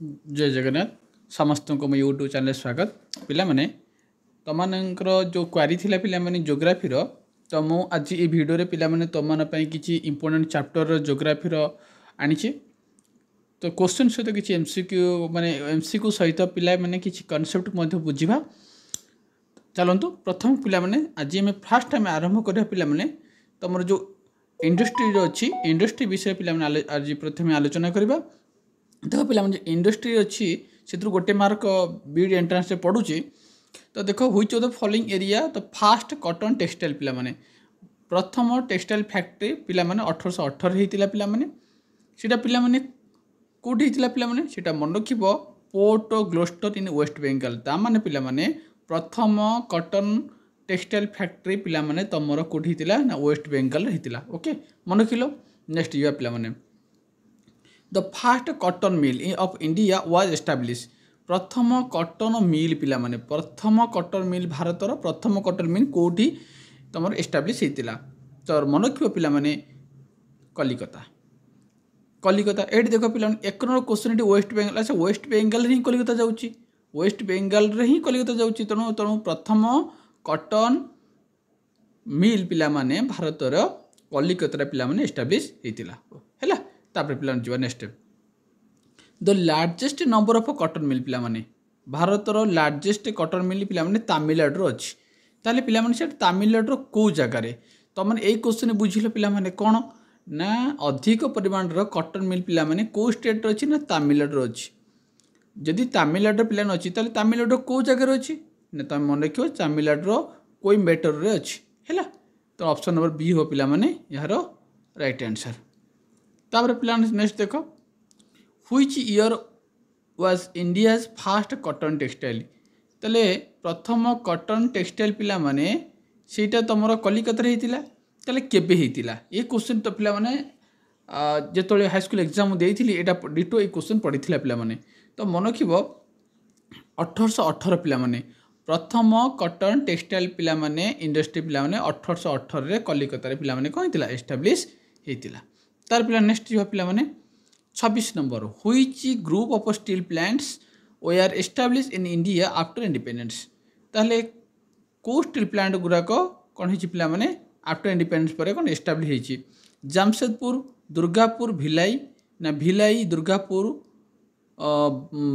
जय जगन्नाथ समस्त को मो यूट्यूब चैनल स्वागत पिला माने तमनकर जो क्वारी थिला पिला माने ज्योग्राफी रो तो मु आज ये वीडियो रे पिला माने तमन पई किछि इंपोर्टेंट चैप्टर रो ज्योग्राफी रो आनिछि तो क्वेश्चन सहित किछि एमसीक्यू माने एमसीक्यू सहित पिला माने किछि कांसेप्ट मध्ये बुझिबा चलंतु प्रथम पिला माने आज हम फर्स्ट टाइम आरंभ करबा पिला माने तमर जो इंडस्ट्री रो अछि इंडस्ट्री विषय पिला माने आज प्रथम आलोचना करबा देख पे इंडस्ट्री अच्छी से गोटे मार्क बीड एंट्रांस पढ़ुची तो देख which of the following area तो फास्ट कॉटन टेक्सटाइल पिला माने प्रथम टेक्सटाइल फैक्ट्री पिला माने 1818 होता पिला माने सीटा पिला माने कोठी होता पिला माने सीटा मन रखिबो पोर्ट ग्लोस्टर इन वेस्ट बेंगल ता माने पिला माने प्रथम कॉटन टेक्सटाइल फैक्ट्री पिला माने तमरो कोठी होता ना वेस्ट बेंगल होता ओके मन रखिलो नेक्स्ट युवा पिला माने the fast cotton mill of India was establish प्रथम कॉटन मिल पिला माने प्रथम कॉटन मिल भारतर प्रथम कॉटन मिल कोठी तमर एस्टाब्लिश होता तो मन रखिबो पिला माने कलिकता कलिकता एट देख पिला एक नंबर क्वेश्चन ये वेस्ट बेंगल अच्छा वेस्ट बेंगल ही कलिकता जाउची वेस्ट बेंगल रे ही कलिकता जाउची तेणु तेणु प्रथम कॉटन मिल पिला माने भारतर कलिकता पिला माने एस्टाब्लिश होता है तापर पिला जीवा next the largest number of cotton mill पिला माने भारतर लार्जेस्ट कॉटन मिल पिला माने तमिलनाडु अछि ताले पिला माने से तमिलनाडु को जगह रे तो माने एई क्वेश्चन बुझिलो पिला माने कोन ना अधिक परिमाण रो कॉटन मिल पिला माने को स्टेट रो अछि ना तमिलनाडु अछि जदि तमिलनाडु पिला न अछि ताले तमिलनाडु को जगह रे अछि ना त मन रखियो तमिलनाडु कोइम्बटोर रे अछि हैला तो ऑप्शन नंबर बी हो पिला माने यार राइट आंसर तापर पिला नेक्स्ट देखो which year was India's fast cotton textile तले प्रथम कॉटन टेक्सटाइल पिला माने सेटा तमरो कलिकता रे हितिला तले केबे हितिला ये क्वेश्चन तो पिला माने जेतोले हाई स्कूल एग्जाम देइथिली एटा डिटो ए क्वेश्चन पढिथिला पिला माने तो मन रखिबो 1818 पिला माने प्रथम कॉटन टेक्सटाइल पिला माने इंडस्ट्री पिला माने 1818 रे कलिकता रे पिला माने कोन हितिला एस्टैब्लिश हितिला तार पिला नेक्स्ट जो पिला माने 26 number which group of steel plants were establish in India after independence ताले को स्टील प्लांट गुरा को कोन हिची पिला माने आफ्टर इंडिपेंडेंस परे कोन एस्टैब्लिश हिची जामशेदपुर दुर्गापुर भिलाई ना भिलाई दुर्गापुर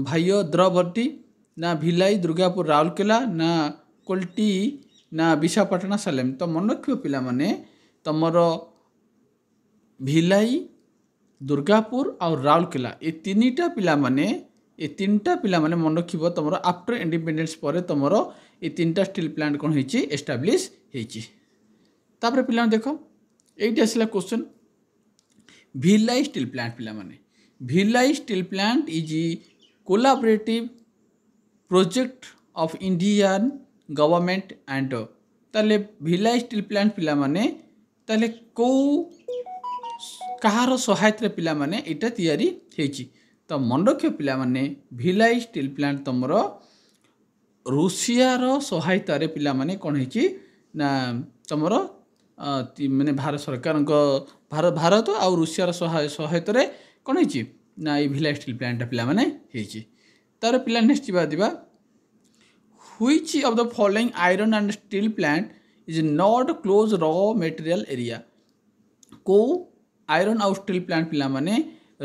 भाइयो द्रवटी ना भिलाई दुर्गापुर राउरकेला ना कोल्टी ना विशाखापट्टनम सालेम तो मन रखियो पिला माने तमरो भिलाई दुर्गापुर और राउरकेला ये तीनटा पिला माने ये तीनटा पिला माने मन रखिबो तमरो आफ्टर इंडिपेंडेंस परे तमरो ये तीनटा स्टील प्लांट कोन हिची एस्टैब्लिश हिची तापर पिला देखो एइटा असला क्वेश्चन भिलाई स्टील प्लांट पिला माने Bhilai steel plant is collaborative project of Indian government and ताले भिलाई स्टील प्लांट पिला माने ताले को कहार सहायता पिला माने इटा तैयारी हेची तो मन रखियो पिला माने भिलाई स्टील प्लांट तमर रूसिया रो सहायता रे पिला माने कोन हेची ना तमर माने भारत सरकार भारत और रूसिया रो सहायता रे कोन हेची ना ई भिलाई स्टील प्लांट पिला माने हेची तार पिला नेक्स्ट दिबा which of the following iron and steel plant is not close raw material area को आयरन आउ स्टील प्लांट पिला माने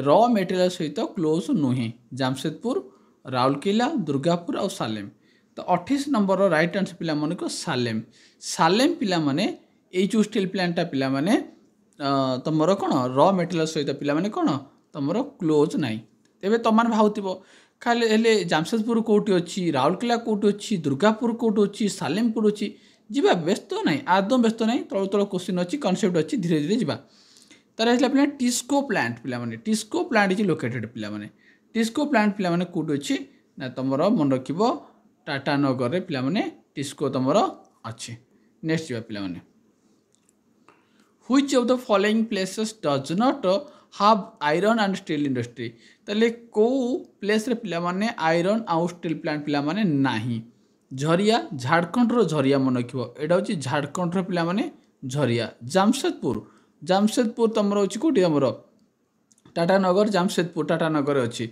रॉ मटेरियल सहित क्लोज नुहे जामशेदपुर राउरकेला दुर्गापुर और सालेम तो 28 नंबर राइट आंसर पिला माने को सालेम सालेम पिला माने ए जो स्टील प्लांटा पिला माने तमरो कोन रॉ मटेरियल सहित पिला माने कोन तमरो क्लोज नाही तेबे तमान भाउतिबो खाली हेले जामशेदपुर कोठी अछि राउरकेला कोठी अछि दुर्गापुर कोठी अछि सालेम कोठी अछि जिबा व्यस्त नाही आदम व्यस्त नाही तळ तळ क्वेश्चन अछि कांसेप्ट अछि धीरे धीरे जिबा तार हेला पिला टिस्को प्लांट पिला माने टिस्को प्लांट इज लोकेटेड पिला माने टिस्को प्लांट पिला माने कोठी अछि ना तमरो मन रखिबो टाटा नगर रे पिला माने टिस्को तमरो अछि नेक्स्ट जिबा पिला माने which of the following places does not have iron and steel industry तले को प्लेस रे पिला माने आयरन आउ स्टील प्लांट पिला माने नाही झरिया झारखंड रो झरिया मन रखिबो एडा होची झारखंड रो पिला माने झरिया जामशेदपुर तमरो अछि कोठी हमरो टाटानगर जामशेदपुर टाटानगर अच्छी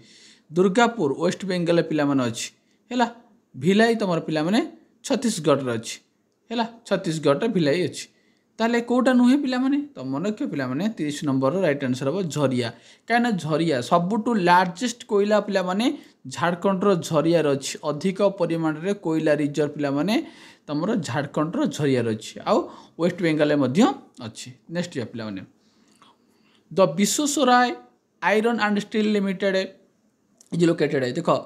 दुर्गापुर वेस्ट बेंगल पिला माने अछि हैला भिलाई तुम पिला माने छत्तीसगढ़ रे अछि हैला छत्तीसगढ़ रे भिलाई अछि ताले कोटा नुहे पिला माने तो मन रखियो पिला माने 30 नंबर रो राइट आंसर हो झरिया काना झरिया सबुटु लार्जेस्ट कोइला पिला माने झारखंड रो झरिया रो अछि अधिक परिमाण रे कोइला रिजर्व पिला माने तमरो झारखंड रो झरिया रो अछि आ वेस्ट बेंगल मध्य अछि नेक्स्ट पिला माने the Visvesvaraya iron and steel limited is located है देखो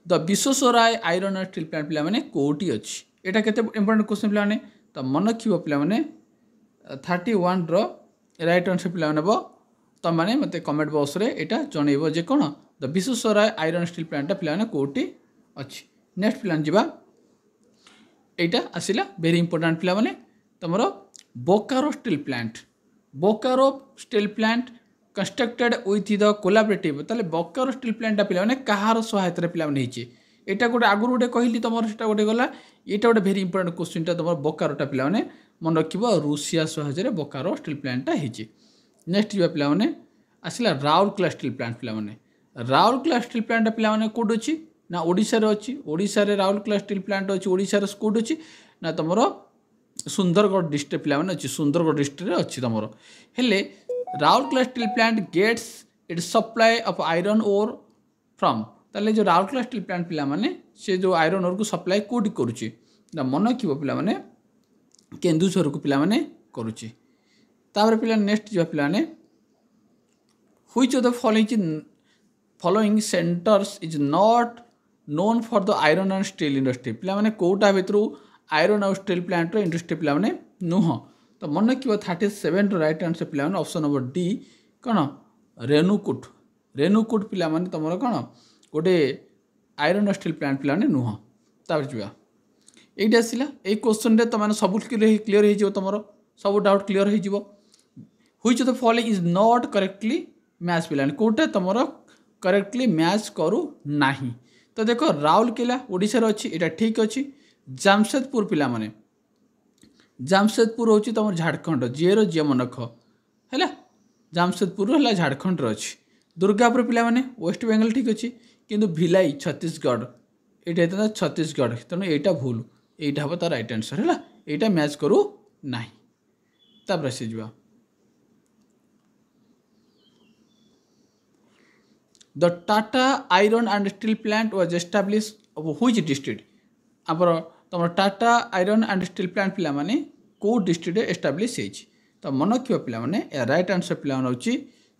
the Visvesvaraya iron and steel plant पिला माने कोठी अछि एटा केते इंपोर्टेंट क्वेश्चन पिला माने तो मन रखियो पिला माने 31 रो राइट आंसर पिला माने तुम मैंने मत कमेंट बॉक्स रे एटा जनइबो जे कोन the Visvesvaraya iron steel plant पिला माने कोठी अछि नेक्स्ट प्लान जिबा एटा आसिला वेरी इंपोर्टेंट पिला माने तमरो Bokaro steel plant constructed with the collaborative ताले बोकारो स्टील प्लांट पिला माने कहार सहायता पिला माने हिची एटा गोटे आगु गोटे कहली तुम सेटा गोटे गला एटा गोटे वेरी इंपोर्टेंट क्वेश्चन ता तुम बोकारोटा पिला माने मन रखिबो रूसिया सहायता बोकारो स्टील प्लांटटा हिची नेक्स्ट जिबा पिला माने आसिला राउरकेला स्टील प्लांट पिला माने राउरकेला स्टील प्लांट पिला माने कोड अछि ना ओडिसा रे अछि ओडिसा रे राउरकेला स्टील प्लांट अछि ओडिसा रे कोड अछि ना तमरो सुंदरगढ़ डिस्ट्रिक्ट पिला माने अछि सुंदरगढ़ डिस्ट्रिक्ट रे अछि तमरो हेले Rourkela steel plant gets its supply of iron ore from ताले जो राउरकेला स्टील प्लांट पिला माने से जो आयरन ओर को सप्लाई कोडी करूची ना मन किबो पिला माने केन्दुझर को पिला माने करूची तापर पिला नेक्स्ट जो पिला ने which of the following centres is not known for the iron and steel industry पिला माने कोटा भितरु आयरन और स्टील प्लांट रो इंडस्ट्री पिला माने नुह तो मन किबो 37 रो राइट आंसर पिला माने ऑप्शन नंबर डी कोन रेणुकूट पिला माने तमरो कोन गोटे आयरन और स्टील प्लांट पिला माने नुह तापर जिबा एटा आसिला ए क्वेश्चन रे तमाने सब क्लियर हे जिवो तमरो सब डाउट क्लियर हे जिवो which of the following is not correctly match पिला कोटा तमरो करेक्टली मैच करू नाही तो देखो राउरकेला ओडिसा रे अछि एटा ठीक अछि जामशेदपुर पिला माने जामशेदपुर होछि तमर झारखंड जेरो जे मन रख हैला जामशेदपुर हला झारखंड रे अछि दुर्गापुर पिला माने वेस्ट बेंगल ठीक अछि किंतु भिलाई छत्तीसगढ़ एटा त छत्तीसगढ़ तनो एटा भूल एटा हबो त राइट आंसर हैला एटा मैच करू नाही तब से जिवा the Tata iron and steel plant was established of which district आपर तुम Tata iron and steel plant पिला माने को डिस्ट्रिक्ट एस्टाब्लिश हेछि तो मन कियो पिला माने राइट आंसर पिला माने होछि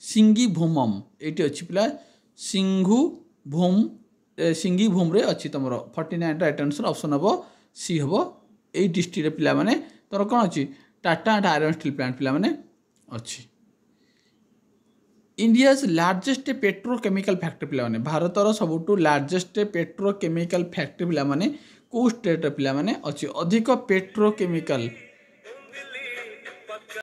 सिंगीभूमम एटी अछि पिला सिंगीभूम रे अछि तमरो 49 राइट आंसर ऑप्शन हबो सी हबो ए डिस्ट्रिक्ट पिला माने तोर कोन अछि Tata and iron steel plant पिला माने अछि इंडियाज लार्जेस्ट पेट्रोकेमिकल फैक्ट्री पिला माने भारतर सबुटु लार्जेस्ट पेट्रोकेमिकल फैक्ट्री पिला माने को स्टेट पिला माने अछि अधिक पेट्रोकेमिकल